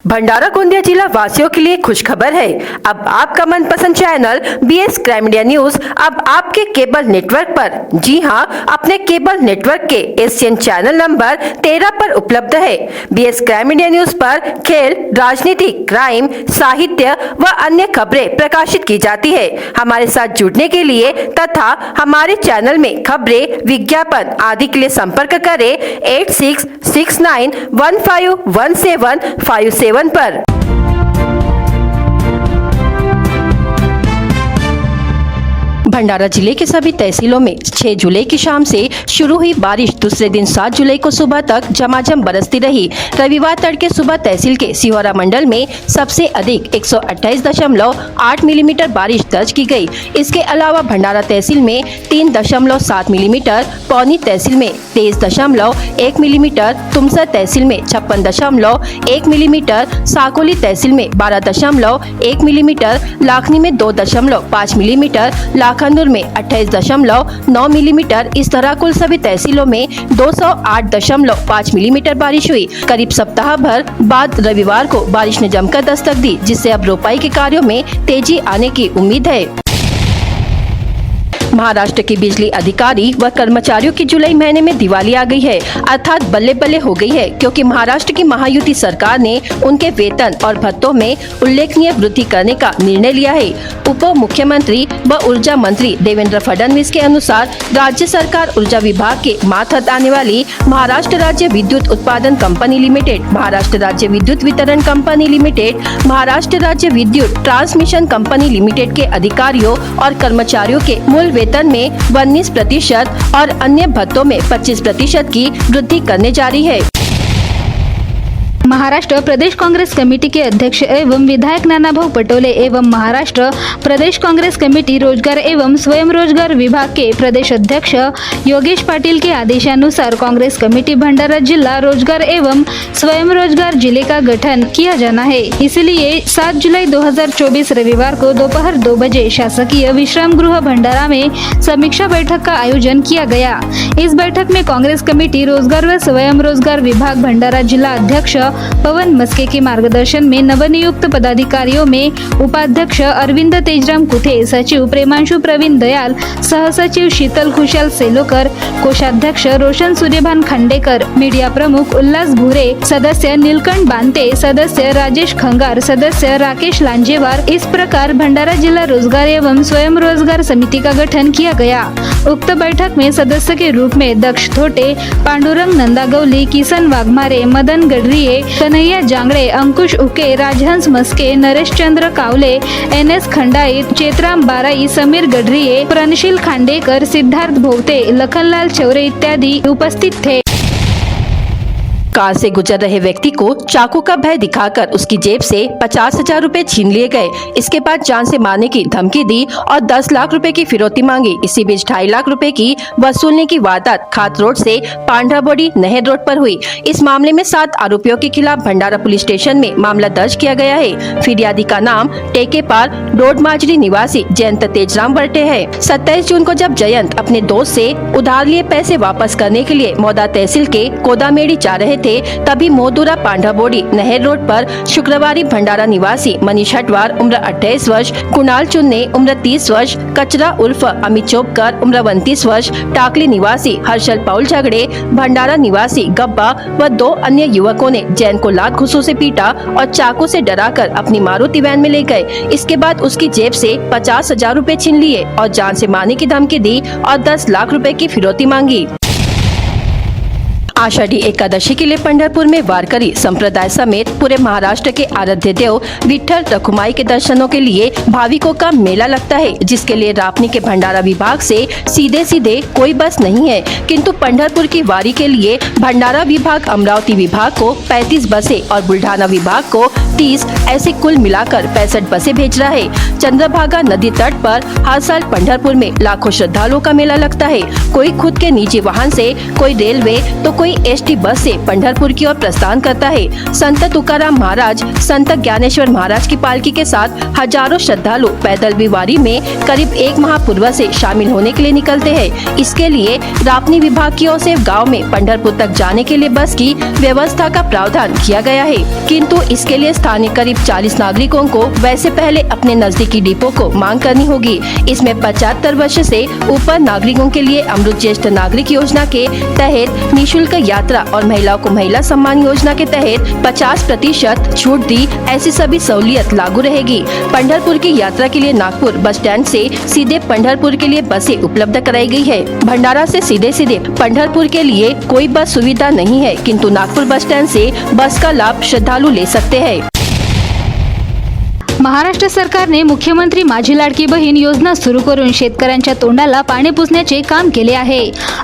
भंडारा गोंदिया जिला वासियों के लिए खुशखबर है। अब आपका मनपसंद channel BS crime media news अब आपके केबल नेटवर्क पर, जी हां, अपने केबल नेटवर्क के एशियन चैनल नंबर 13 पर उपलब्ध है। BS क्राइम मीडिया न्यूज पर खेल, राजनीति, क्राइम, साहित्य व अन्य खबरें प्रकाशित की जाती है। हमारे साथ जुड़ने के लिए तथा हमारे चैनल में खबरें, विज्ञापन आदि के लिए संपर्क करें 8669151757 पर। भंडारा जिले के सभी तहसीलों में 6 जुलाई की शाम से शुरू हुई बारिश दूसरे दिन 7 जुलाई को सुबह तक झमाझम बरसती रही। रविवार तड़के सुबह तहसील के सिहोरा मंडल में सबसे अधिक 128.8 मिलीमीटर बारिश दर्ज की गई। इसके अलावा भंडारा तहसील में 3.7 मिलीमीटर, पौनी तहसील में 23.1 मिलीमीटर, तुमसर तहसील में 56.1 मिलीमीटर, साकोली तहसील में 12.1 मिलीमीटर, लाखनी में 2.5 मिलीमीटर, लाखनदुर में 28.9 मिलीमीटर, इस तरह कुल सभी तहसीलों में 208.5 मिलीमीटर बारिश हुई। करीब सप्ताह भर बाद रविवार को बारिश ने जमकर दस्तक दी, जिससे अब रोपाई के कार्यों में तेजी आने की उम्मीद है। महाराष्ट्र के बिजली अधिकारी व कर्मचारियों की जुलाई महीने में दिवाली आ गई है, अर्थात बल्ले बल्ले हो गई है, क्योंकि महाराष्ट्र की महायुति सरकार ने उनके वेतन और भत्तों में उल्लेखनीय वृद्धि करने का निर्णय लिया है। उप मुख्यमंत्री व ऊर्जा मंत्री देवेंद्र फडणवीस के अनुसार राज्य सरकार ऊर्जा विभाग के मातहत आने वाली महाराष्ट्र राज्य विद्युत उत्पादन कंपनी लिमिटेड, महाराष्ट्र राज्य विद्युत वितरण कंपनी लिमिटेड, महाराष्ट्र राज्य विद्युत ट्रांसमिशन कंपनी लिमिटेड के अधिकारियों और कर्मचारियों के मूल वेतन में 19% और अन्य भत्तों में 25% की वृद्धि करने जा रही है। महाराष्ट्र प्रदेश कांग्रेस कमेटी के अध्यक्ष एवं विधायक नानाभाऊ पटोले एवं महाराष्ट्र प्रदेश कांग्रेस कमेटी रोजगार एवं स्वयं रोजगार विभाग के प्रदेश अध्यक्ष योगेश पाटिल के आदेशानुसार कांग्रेस कमेटी भंडारा जिला रोजगार एवं स्वयं रोजगार जिले का गठन किया जाना है। इसलिए 7 जुलाई 2024 रविवार को दोपहर 2 बजे शासकीय विश्राम गृह भंडारा में समीक्षा बैठक का आयोजन किया गया। इस बैठक में कांग्रेस कमेटी रोजगार व स्वयं रोजगार विभाग भंडारा जिला अध्यक्ष पवन मस्के के मार्गदर्शन में नवनियुक्त पदाधिकारियों में उपाध्यक्ष अरविंद तेजराम कुठे, सचिव प्रेमांशु प्रवीण दयाल, सहसचिव शीतल खुशाल सेलोकर, कोषाध्यक्ष रोशन सूर्यभान खांडेकर, मीडिया प्रमुख उल्लास भुरे, सदस्य नीलकंठ बांते, सदस्य राजेश खंगार, सदस्य राकेश लांजेवार। इस प्रकार भंडारा जिला रोजगार एवं स्वयं रोजगार समिति का गठन किया गया। उक्त बैठक में सदस्य के रूप में दक्ष थोटे, पांडुरंग नंदागौली, किसन वाघमारे, मदन गडरिये, कन्हैया जांगड़े, अंकुश उके, राजहंस मस्के, नरेश चंद्र कावले, NS खंडाईत, चेतराम बाराई, समीर गडरिये, प्रणशील खांडेकर, सिद्धार्थ भोवते, लखनलाल चौरे इत्यादि उपस्थित थे। कार से गुजर रहे व्यक्ति को चाकू का भय दिखाकर उसकी जेब से 50,000 रुपए छीन लिए गए। इसके बाद जान से मारने की धमकी दी और 10 लाख रुपए की फिरौती मांगी। इसी बीच 2.5 लाख रुपए की वसूलने की वारदात खात रोड से पांड्राबोड़ी नहर रोड पर हुई। इस मामले में 7 आरोपियों के खिलाफ भंडारा पुलिस स्टेशन में मामला दर्ज किया गया है। फिरियादी का नाम टेकेपार रोड माजरी निवासी जयंत तेजराम वर्टे है। 27 जून को जब जयंत अपने दोस्त से उधार लिए पैसे वापस करने के लिए मौदा तहसील के कोदामेड़ी जा रहे थे, तभी मोदुरा पांड्राबोड़ी नहर रोड पर शुक्रवारी भंडारा निवासी मनीष हटवार उम्र 28 वर्ष, कुणाल चुन्ने उम्र 30 वर्ष, कचरा उर्फ अमित चोपकर उम्र 29 वर्ष, टाकली निवासी हर्षल पाउल झगड़े, भंडारा निवासी गब्बा व 2 अन्य युवकों ने जैन को लात घुसों से पीटा और चाकू से डराकर अपनी मारुति वैन में ले गए। इसके बाद उसकी जेब से 50,000 रुपए छीन लिए और जान से मारने की धमकी दी और 10 लाख रुपए की फिरौती मांगी। आषाढ़ी एकादशी के लिए पंढरपुर में वारकरी संप्रदाय समेत पूरे महाराष्ट्र के आराध्य देव विठ्ठल रखुमाई के दर्शनों के लिए भाविकों का मेला लगता है, जिसके लिए रापनी के भंडारा विभाग से सीधे कोई बस नहीं है, किंतु पंढरपुर की वारी के लिए भंडारा विभाग अमरावती विभाग को 35 बसें और बुल्ढाना विभाग को 30, ऐसे कुल मिलाकर 65 बसें भेज रहा है। चंद्रभागा नदी तट पर हर साल पंढरपुर में लाखों श्रद्धालुओं का मेला लगता है। कोई खुद के निजी वाहन से, कोई रेलवे तो कोई एसटी बस से पंढरपुर की ओर प्रस्थान करता है। संत तुकाराम महाराज, संत ज्ञानेश्वर महाराज की पालकी के साथ हजारों श्रद्धालु पैदल विवारी में करीब 1 माह पूर्व से शामिल होने के लिए निकलते हैं। इसके लिए रापनी विभाग की ओर से गाँव में पंढरपुर तक जाने के लिए बस की व्यवस्था का प्रावधान किया गया है, किंतु इसके लिए स्थानीय करीब 40 नागरिकों को वैसे पहले अपने नजदीकी डिपो को मांग करनी होगी। इसमें 75 वर्ष से ऊपर नागरिकों के लिए अमृत ज्येष्ठ नागरिक योजना के तहत निःशुल्क यात्रा और महिलाओं को महिला सम्मान योजना के तहत 50% छूट दी, ऐसी सभी सहूलियत लागू रहेगी। पंढरपुर की यात्रा के लिए नागपुर बस स्टैंड से सीधे पंढरपुर के लिए बसें उपलब्ध कराई गई है। भंडारा से सीधे पंढरपुर के लिए कोई बस सुविधा नहीं है, किंतु नागपुर बस स्टैंड से बस का लाभ श्रद्धालु ले सकते हैं। महाराष्ट्र सरकारने मुख्यमंत्री माझी लाडकी बहीण योजना सुरू करून शेतकऱ्यांच्या तोंडाला पाणी पुसण्याचे काम केले आहे,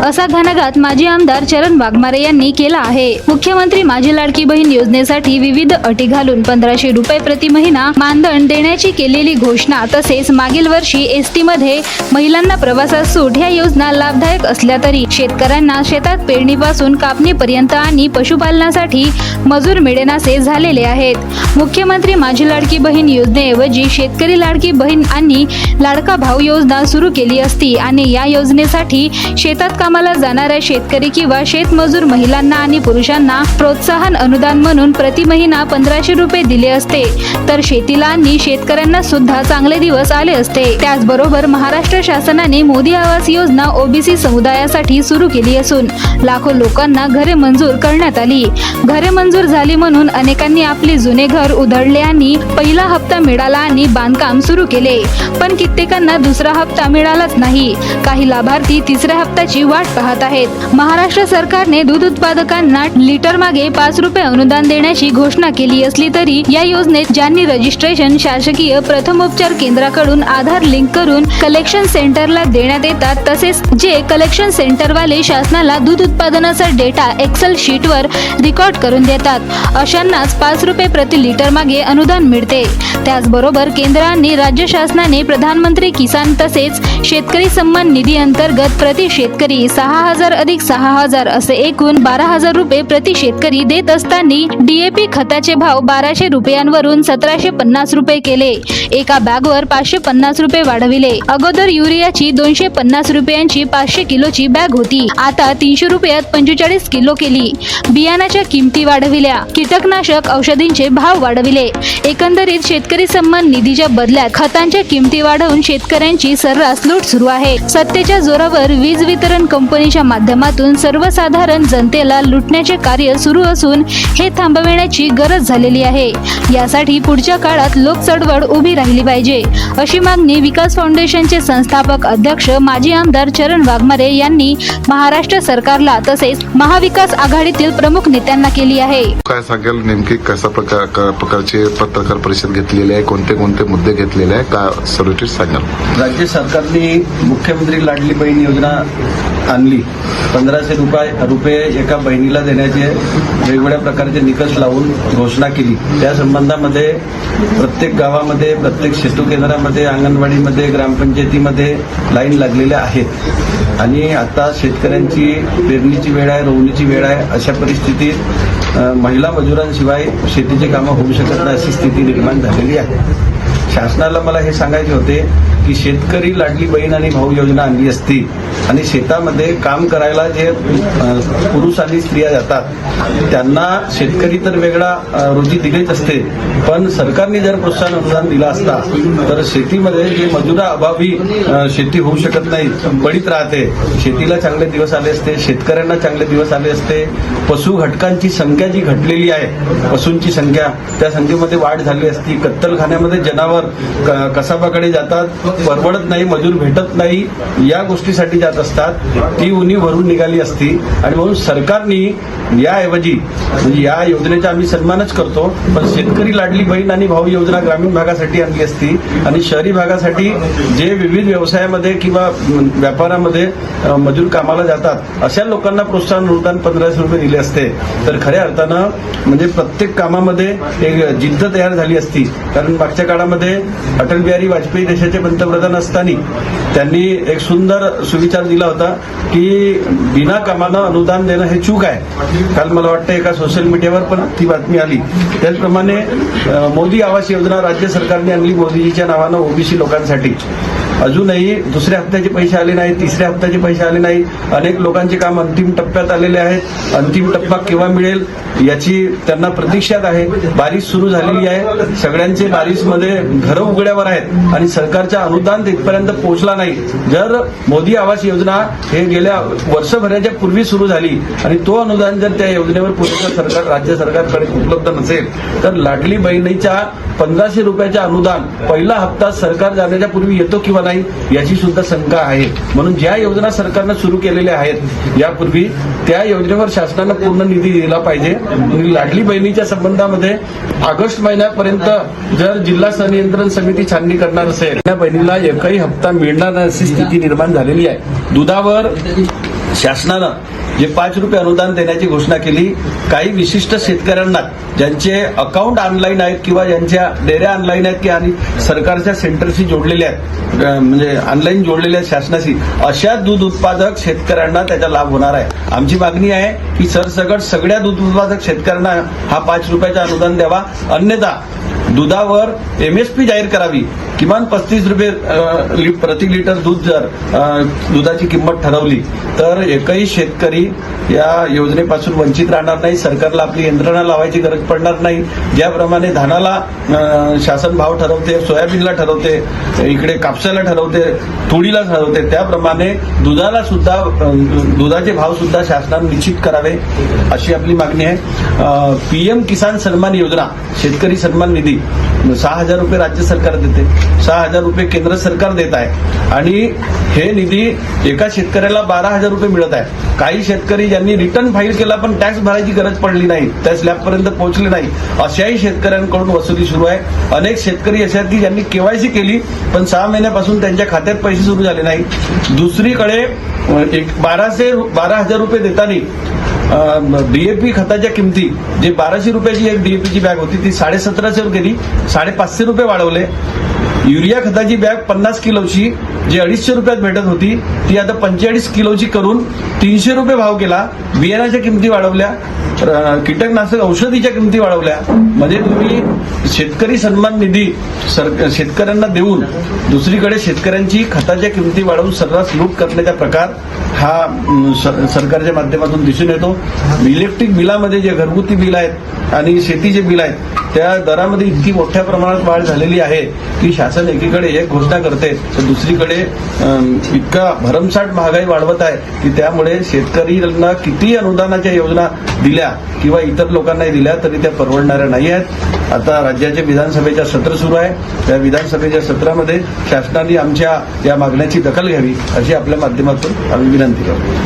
असा घणाघात माजी आमदार चरण वाघमारे यांनी केला आहे। मुख्यमंत्री माझी लाडकी बहीण योजनेसाठी विविध अटी घालून 1500 रुपये प्रति महिना मानधन देण्याची केलेली घोषणा, तसेच मागील वर्षी एसटी मध्ये महिलांना प्रवासात सूट ह्या योजना लाभदायक असल्या तरी शेतकऱ्यांना शेतात पेरणीपासून कापणीपर्यंत आणि पशुपालनासाठी मजूर मिळेनासे झालेले आहेत। मुख्यमंत्री माझी लाडकी बहीण योजनेऐवजी शेतकरी लाडकी बहीण आणि लाडका भाऊ योजना सुरू केली असती आणि या योजनेसाठी शेतात कामाला जाणाऱ्या शेतकरी किंवा शेतमजूर महिलांना आणि पुरुषांना प्रोत्साहन अनुदान म्हणून प्रति महिना 1500 रुपये दिले असते, तर शेतीला आणि शेतकऱ्यांना सुद्धा चांगले दिवस आले असते। त्याचबरोबर महाराष्ट्र शासनाने मोदी आवास योजना ओबीसी समुदायासाठी सुरू केली असून लाखो लोकांना घरे मंजूर करण्यात आली। घरे मंजूर झाली म्हणून अनेकांनी आपले जुने घर उधळले आणि पहिला हप्ता मिळाला आणि बांधकाम सुरू केले, पण कित्येकांना दुसरा हप्ता मिळालाच नाही। काही लाभार्थी तिसऱ्या हप्त्याची वाट पाहत आहेत। महाराष्ट्र सरकारने दूध उत्पादकांना लिटर मागे 5 रुपये अनुदान देण्याची घोषणा केली असली तरी या योजनेत ज्यांनी रजिस्ट्रेशन शासकीय प्रथमोपचार केंद्राकडून आधार लिंक करून कलेक्शन सेंटरला देण्यात येतात, तसेच जे कलेक्शन सेंटरवाले शासनाला दूध उत्पादनाचा डेटा एक्सेल शीटवर रेकॉर्ड करून देतात, अशांनाच 5 रुपये प्रति लिटर मागे अनुदान मिळते। त्याचबरोबर केंद्र आणि राज्य शासनाने प्रधानमंत्री किसान तसेच शेतकरी सन्मान निधी अंतर्गत प्रति शेतकरी 6000 अधिक 6000 असे एकूण 12000 रुपये प्रति शेतकरी देत असताना डीएपी खताचे भाव 1200 रुपयांवरून 1750 रुपये केले। एका बॅगवर 550 रुपये वाढविले। अगोदर युरियाची 250 रुपयांची 500 किलोची बॅग होती, आता 300 रुपयात 45 किलो केली। बियाणाच्या किमती वाढविल्या, कीटकनाशक औषधींचे भाव वाढविले। एकंदरीत शेतकरी सन्मान निधीच्या बदल्यात खतांच्या किमती वाढवून शेतकऱ्यांची सर्रास लूट सुरू आहे। सत्तेच्या जोरावर वीज वितरण कंपनीच्या माध्यमातून सर्वसाधारण जनतेला लुटण्याचे कार्य सुरू असून हे थांबविण्याची गरज झालेली आहे। यासाठी पुढच्या काळात लोक चळवळ उभी राहिली पाहिजे, अशी मागणी विकास फाउंडेशनचे संस्थापक अध्यक्ष माजी आमदार चरण वाघमारे यांनी महाराष्ट्र सरकारला तसेच महाविकास आघाडीतील प्रमुख नेत्यांना केली आहे। काय सांगेल नेमकी कशा प्रकारचे पत्रकार परिषद घेतलेली आहे, कोणते कोणते मुद्दे घेतलेले आहे, काय सविस्तर सांगाल? राज्य सरकारने मुख्यमंत्री लाडली बहीण योजना आणली। 1500 रुपये एका बहिणीला देण्याचे वेगवेगळ्या प्रकारचे निकष लावून घोषणा केली। त्या संबंधामध्ये प्रत्येक गावामध्ये, प्रत्येक सेतू केंद्रामध्ये, अंगणवाडीमध्ये, ग्रामपंचायतीमध्ये लाईन लागलेल्या आहेत आणि आता शेतकऱ्यांची पेरणीची वेळ आहे, रोवणीची वेळ आहे। अशा परिस्थितीत महिला मजुरांशिवाय शेतीची कामं होऊ शकत नाही अशी स्थिती निर्माण झालेली आहे। शासनाला मला हे सांगायचे होते की शेतकरी लाडली बहीण आणि भाऊ योजना आणली असती आणि शेतामध्ये काम करायला जे पुरुष आणि स्त्रिया जातात त्यांना शेतकरी तर वेगळा रोजी दिलीच असते, पण सरकारने जर प्रोत्साहन अनुदान दिला असता तर शेतीमध्ये जे मजुरा अभावी शेती होऊ शकत नाही, पडीत राहते, शेतीला चांगले दिवस आले असते, शेतकऱ्यांना चांगले दिवस आले असते। पशु घटकांची संख्या जी घटलेली आहे, पशूंची संख्या, त्या संख्येमध्ये वाढ झाली असती। कत्तलखान्यामध्ये जनावर कसाबाकडे जातात, परवडत नाही, मजूर भेटत नाही, या गोष्टीसाठी जात असतात, ती उणी भरून निघाली असती। आणि म्हणून सरकारने याऐवजी म्हणजे या योजनेचा आम्ही सन्मानच करतो, पण शेतकरी लाडली बहीण आणि भाऊ योजना ग्रामीण भागासाठी आणली असती आणि शहरी भागासाठी जे विविध व्यवसायामध्ये किंवा व्यापारामध्ये मजूर कामाला जातात अशा लोकांना प्रोत्साहन अनुदान 1500 रुपये दिले असते तर खऱ्या अर्थानं म्हणजे प्रत्येक कामामध्ये एक जिद्द तयार झाली असती। कारण मागच्या काळामध्ये अटल बिहारी वाजपेयी देशाचे पंतप्रधान पंतप्रधान असताना त्यांनी एक सुंदर सुविचार दिला होता की बिना कामानं अनुदान देणं हे चूक आहे. काल मला वाटतं एका सोशल मीडियावर पण ती बातमी आली. त्याचप्रमाणे मोदी आवास योजना राज्य सरकारने आणली मोदीजीच्या नावानं ओबीसी लोकांसाठी. अजूनही दुसऱ्या हप्त्याचे पैसे आले नाही, तिसऱ्या हप्त्याचे पैसे आले नाही. अनेक लोकांचे काम अंतिम टप्प्यात आलेले आहेत. अंतिम टप्पा केव्हा मिळेल याची त्यांना प्रतीक्षात आहे. बारिश सुरू झालेली आहे. सगळ्यांचे बारिशमध्ये घरं उघड्यावर आहेत आणि सरकारच्या अनुदान तिथपर्यंत पोहोचला नाही. जर मोदी आवास योजना हे गेल्या वर्षभराच्या पूर्वी सुरू झाली आणि तो अनुदान जर त्या योजनेवर पुरेसं राज्य सरकारकडे उपलब्ध नसेल तर लाडली बहिणीच्या 1500 रुपयाच्या अनुदान पहिला हप्ता सरकार जाण्याच्या पूर्वी येतो किंवा नाही याची सुद्धा शंका आहे. म्हणून ज्या योजना सरकारनं सुरू केलेल्या आहेत यापूर्वी त्या योजनेवर शासनानं पूर्ण निधी दिला पाहिजे. लाडली बहिणीच्या संबंधामध्ये ऑगस्ट महिन्यापर्यंत जर जिल्हा संनियंत्रण समिती छाननी करणार असेल त्या बहिणीला एकही हप्ता मिळणार नाही अशी स्थिती निर्माण झालेली आहे. दुधावर शासनानं जे 5 रुपये अनुदान देण्याची घोषणा केली. काही विशिष्ट शेतकऱ्यांना ज्यांचे अकाउंट ऑनलाईन आहेत किंवा ज्यांच्या डेऱ्या ऑनलाईन आहेत की आणि सरकारच्या सेंटरशी जोडलेल्या आहेत म्हणजे ऑनलाईन जोडलेल्या आहेत शासनाशी, अशा दूध उत्पादक शेतकऱ्यांना त्याचा लाभ होणार आहे. आमची मागणी आहे की सरसकट सगळ्या दूध उत्पादक शेतकऱ्यांना हा 5 रुपयाचा अनुदान द्यावा. अन्यथा दुधावर MSP जाहीर करावी. किमान 35 रुपये प्रति लिटर दूध जर दुधाची किंमत ठरवली तर एकही शेतकरी या योजनेपासून वंचित राहणार नाही. सरकारला आपली यंत्रणा लावायची गरज पडणार नाही. ज्याप्रमाणे धानाला शासन भाव ठरवते, सोयाबीनला ठरवते, इकडे कापसाला ठरवते, तुरीला ठरवते, त्याप्रमाणे दुधाला सुद्धा दुधाचे भाव सुद्धा शासनाने निश्चित करावे अशी आपली मागणी आहे. PM किसान सन्मान योजना शेतकरी सन्मान निधी 6,000 रुपये राज्य सरकार देते, 6,000 रुपये केंद्र सरकार देत आहे आणि हे निधी एका शेतकऱ्याला 12,000 रुपये मिळत आहे. काही शेतकरी ज्यांनी रिटर्न फाईल केला पण टॅक्स भरायची गरज पडली नाही, त्या स्लॅबपर्यंत पोहोचले नाही, अशाही शेतकऱ्यांकडून वसुली सुरू आहे. अनेक शेतकरी असे आहेत की ज्यांनी KYC केली पण 6 महिन्यापासून त्यांच्या खात्यात पैसे सुरू झाले नाही. दुसरीकडे 12,000 रुपये देताना DAP खताच्या किमती जे 1200 रुपयाची एक DAPची बॅग होती ती 1750 केली, 550 रुपये वाढवले. युरिया खताची बॅग 50 किलोची जी 250 रुपयात भेटत होती ती आता 45 किलोची करून 300 रुपये भाव केला. बियाण्याच्या किमती वाढवल्या, कीटकनाशक औषधीच्या किमती वाढवल्या. म्हणजे तुम्ही शेतकरी सन्मान निधी शेतकऱ्यांना देऊन दुसरीकडे शेतकऱ्यांची खताच्या किमती वाढवून सर्रास लूट करण्याचा प्रकार हा सरकारच्या माध्यमातून दिसून येतो. इलेक्ट्रिक बिलामध्ये जे घरगुती बिल आहेत आणि शेतीचे बिल आहेत त्या दरामध्ये इतकी मोठ्या प्रमाणात वाढ झालेली आहे की शासन एकीकडे एक घोषणा करते तर दुसरीकडे इतका भरमसाठ महागाई वाढवत आहे की त्यामुळे शेतकऱ्यांना किती अनुदानाच्या योजना दिल्या किंवा इतर लोकांनाही दिल्या तरी त्या परवडणाऱ्या नाही आहेत. आता राज्याचे विधानसभेच्या सत्र सुरू आहे. त्या विधानसभेच्या सत्रामध्ये शासनाने आमच्या या मागण्याची दखल घ्यावी अशी आपल्या माध्यमातून आम्ही विनंती करतो.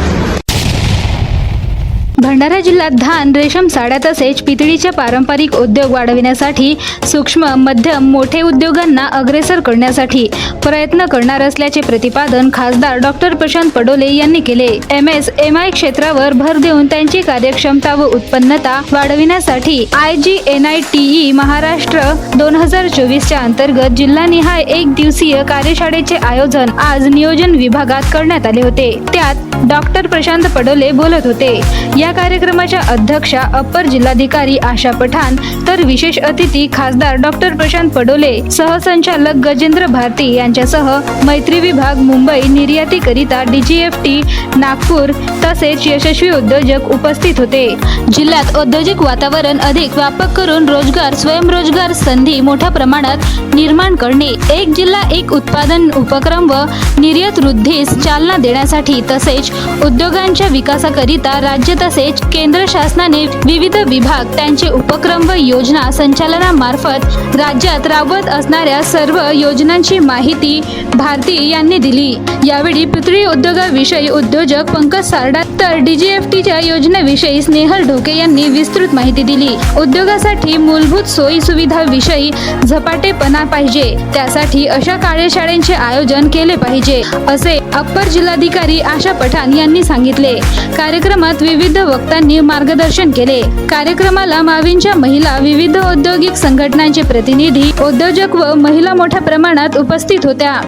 भंडारा जिल्ह्यात धान, रेशम साड्या तसेच पितळीचे पारंपरिक उद्योग वाढविण्यासाठी सूक्ष्म, मध्यम, मोठे उद्योगांना अग्रेसर करण्यासाठी प्रयत्न करणार असल्याचे प्रतिपादन खासदार डॉक्टर प्रशांत पडोले यांनी केले. MSMI क्षेत्रावर भर देऊन त्यांची कार्यक्षमता व उत्पन्नता वाढविण्यासाठी IGNITE महाराष्ट्र 2024च्या अंतर्गत जिल्हानिहाय 1 दिवसीय कार्यशाळेचे आयोजन आज नियोजन विभागात करण्यात आले होते. त्यात डॉक्टर प्रशांत पडोले बोलत होते. या कार्यक्रमाच्या अध्यक्षा अप्पर जिल्हाधिकारी आशा पठाण तर विशेष अतिथी खासदार डॉक्टर प्रशांत पडोले, सहसंचालक गजेंद्र भारती यांच्यासह मैत्री विभाग मुंबई निर्यातीकरिता DGFT नागपूर तसेच यशस्वी उद्योजक उपस्थित होते. जिल्ह्यात औद्योगिक वातावरण अधिक व्यापक करून रोजगार, स्वयंरोजगार संधी मोठ्या प्रमाणात निर्माण करणे, एक जिल्हा एक उत्पादन उपक्रम व निर्यात वृद्धीस चालना देण्यासाठी तसेच उद्योगांच्या विकासाकरिता राज्य तसेच केंद्र शासनाने विविध विभाग त्यांचे उपक्रम व योजना संचालनामार्फत राज्यात राबवत असणाऱ्या सर्व योजनांची माहिती भारती यांनी दिली. यावेळी पितळी उद्योगाविषयी उद्योजक पंकज सारडा तर DGFTच्या योजनेविषयी स्नेहल ढोके यांनी विस्तृत माहिती दिली. उद्योगासाठी मूलभूत सोयी सुविधाविषयी झपाटेपणा पाहिजे, त्यासाठी अशा कार्यशाळेचे आयोजन केले पाहिजे असे अप्पर जिल्हाधिकारी आशा पठाण यांनी सांगितले. कार्यक्रमात विविध वक्त्यांनी मार्गदर्शन केले. कार्यक्रमाला माविनच्या महिला, विविध औद्योगिक संघटनांचे प्रतिनिधी, उद्योजक व महिला मोठ्या प्रमाणात उपस्थित होत्या.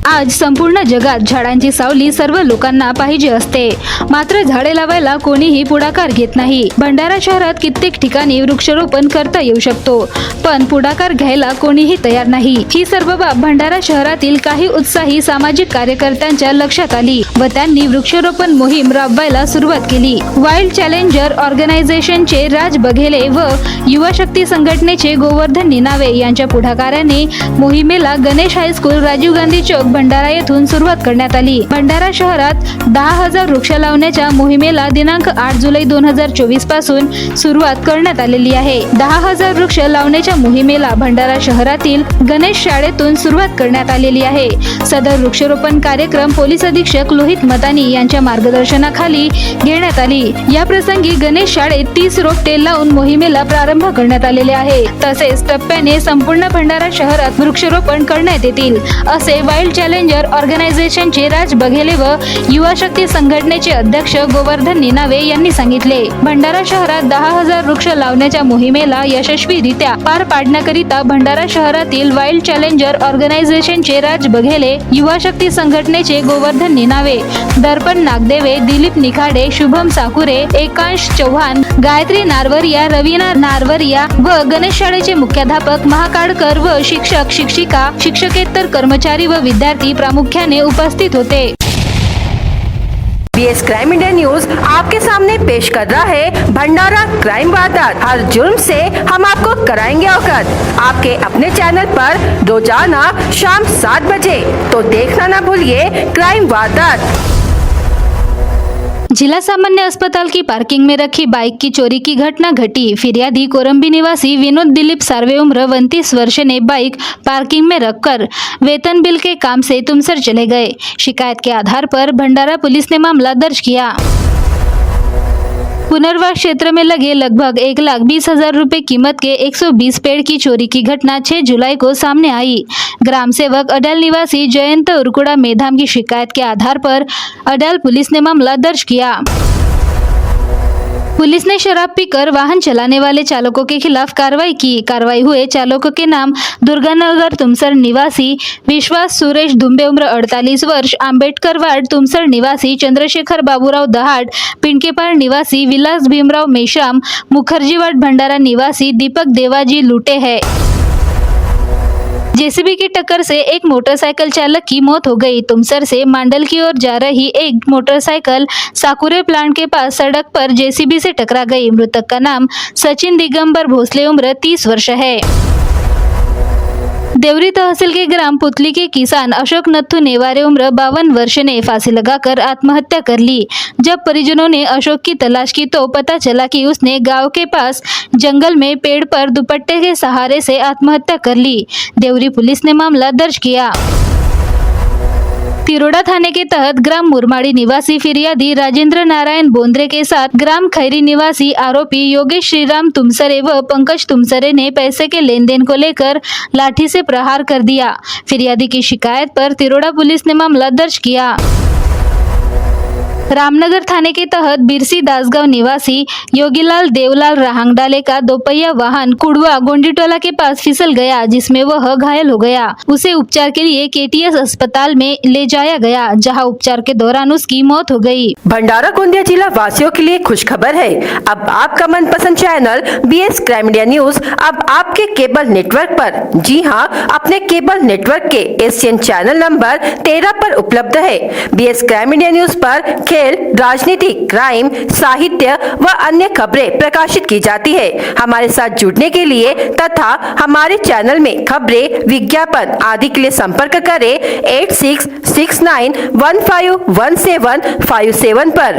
आज संपूर्ण जगात झाडांची सावली सर्व लोकांना पाहिजे असते, मात्र झाडे लावायला कोणीही पुढाकार घेत नाही. भंडारा शहरात कित्येक ठिकाणी वृक्षारोपण करता येऊ शकतो, पण पुढाकार घ्यायला कोणीही तयार नाही. ही सर्व बाब भंडारा शहरातील काही उत्साही सामाजिक कार्यकर्त्यांच्या लक्षात आली व त्यांनी वृक्षारोपण मोहीम राबवायला सुरुवात केली. वाईल्ड चॅलेंजर ऑर्गनायझेशनचे राज बघेले व युवा शक्ती संघटनेचे गोवर्धन निनावे यांच्या पुढाकाराने मोहिमेला गणेश हायस्कूल, राजीव गांधी चौक, भंडारा येथून सुरुवात करण्यात आली. भंडारा शहरात 10,000 वृक्ष लावण्याच्या मोहिमेला दिनांक 8 जुलै 2024 पासून सुरुवात करण्यात आलेली आहे. 10,000 वृक्ष लावण्याच्या मोहिमेला भंडारा शहरातील गणेश शाळेतून सुरुवात करण्यात आलेली आहे. सदर वृक्षारोपण कार्यक्रम पोलीस अधीक्षक लोहित मतानी यांच्या मार्गदर्शनाखाली घेण्यात आली. या प्रसंगी गणेश शाळेत 30 रोपटे लावून मोहिमेला प्रारंभ करण्यात आलेले आहे. तसेच टप्प्याने संपूर्ण भंडारा शहरात वृक्षारोपण करण्यात येतील, असे वाईल्ड चॅलेंजर ऑर्गनायझेशनचे राज बघेले व युवा शक्ती संघटनेचे अध्यक्ष गोवर्धन निनावे यांनी सांगितले. भंडारा शहरात 10,000 वृक्ष लावण्याच्या मोहिमेला यशस्वीरित्या पार पाडण्याकरिता भंडारा शहरातील वाईल्ड चॅलेंजर ऑर्गनायझेशनचे राज बघेले, युवा शक्ती संघटनेचे गोवर्धन निनावे, दर्पण नागदेवे, दिलीप निखाडे, शुभम साकुरे, एकांश चव्हाण, गायत्री नारवरिया, रवीना नारवरिया व गणेश शाळेचे मुख्याध्यापक महाकाडकर व शिक्षक, शिक्षिका, शिक्षकेतर कर्मचारी व विद्यार्थी प्रामुख्याने उपस्थित होते. BS क्राइम इंडिया न्यूज आपके सामने पेश कर रहा है भंडारा क्राइम वारदात। हर जुर्म से हम आपको कराएंगे अवगत। आपके अपने चैनल पर रोजाना शाम 7 बजे, तो देखना ना भूलिए क्राइम वारदात। जिला सामान्य अस्पताल की पार्किंग में रखी बाइक की चोरी की घटना घटी। फिरियादी कोरंबी निवासी विनोद दिलीप सार्वे उम्र 29 वर्ष ने बाइक पार्किंग में रखकर वेतन बिल के काम से तुमसर चले गए। शिकायत के आधार पर भंडारा पुलिस ने मामला दर्ज किया। पुनर्वास क्षेत्र में लगे लगभग 1,20,000 रुपए कीमत के 120 पेड़ की चोरी की घटना 6 जुलाई को सामने आई। ग्राम सेवक अडाल निवासी जयंत उरकुड़ा मेधाम की शिकायत के आधार पर अडाल पुलिस ने मामला दर्ज किया। पुलिस ने शराब पीकर वाहन चलाने वाले चालकों के खिलाफ कार्रवाई की। कार्रवाई हुए चालकों के नाम दुर्गानगर तुमसर निवासी विश्वास सुरेश दुम्बे उम्र 48 वर्ष, आंबेडकर वार्ड तुमसर निवासी चंद्रशेखर बाबूराव दहाड, पिंकेपार निवासी विलास भीमराव मेश्राम, मुखर्जी वार्ड भंडारा निवासी दीपक देवाजी लूटे है। जेसीबी की टक्कर से एक मोटरसाइकिल चालक की मौत हो गई। तुमसर से मांडल की ओर जा रही एक मोटरसाइकिल साकुरे प्लांट के पास सड़क पर जेसीबी से टकरा गई। मृतक का नाम सचिन दिगंबर भोसले उम्र 30 वर्ष है। देवरी तहसील के ग्राम पुतली के किसान अशोक नथु नेवारे उम्र 52 वर्ष ने फांसी लगाकर आत्महत्या कर ली। जब परिजनों ने अशोक की तलाश की तो पता चला कि उसने गांव के पास जंगल में पेड़ पर दुपट्टे के सहारे से आत्महत्या कर ली। देवरी पुलिस ने मामला दर्ज किया। तिरोडा थाने के तहत ग्राम मुरमाड़ी निवासी फिरियादी राजेंद्र नारायण बोंद्रे के साथ ग्राम खैरी निवासी आरोपी योगेश श्रीराम तुमसरे व पंकज तुमसरे ने पैसे के लेन देन को लेकर लाठी से प्रहार कर दिया। फिरियादी की शिकायत पर तिरोडा पुलिस ने मामला दर्ज किया। रामनगर थाने के तहत बिरसी दासगांव निवासी योगीलाल देवलाल राहंगडाले का दोपहिया वाहन कुड़वा गोंडीटोला के पास फिसल गया, जिसमें वह घायल हो गया। उसे उपचार के लिए केटीएस अस्पताल में ले जाया गया, जहां उपचार के दौरान उसकी मौत हो गई। भंडारा गोंदिया जिला वासियों के लिए खुशखबर है। अब आपका मनपसंद channel BS crime India news अब आपके केबल नेटवर्क पर, जी हां, अपने केबल नेटवर्क के एशियन चैनल नंबर 13 पर उपलब्ध है। BS क्राइम इंडिया न्यूज पर खेल, राजनीति, क्राइम, साहित्य व अन्य खबरें प्रकाशित की जाती है। हमारे साथ जुड़ने के लिए तथा हमारे चैनल में खबरें, विज्ञापन आदि के लिए संपर्क करें 8669151757 पर।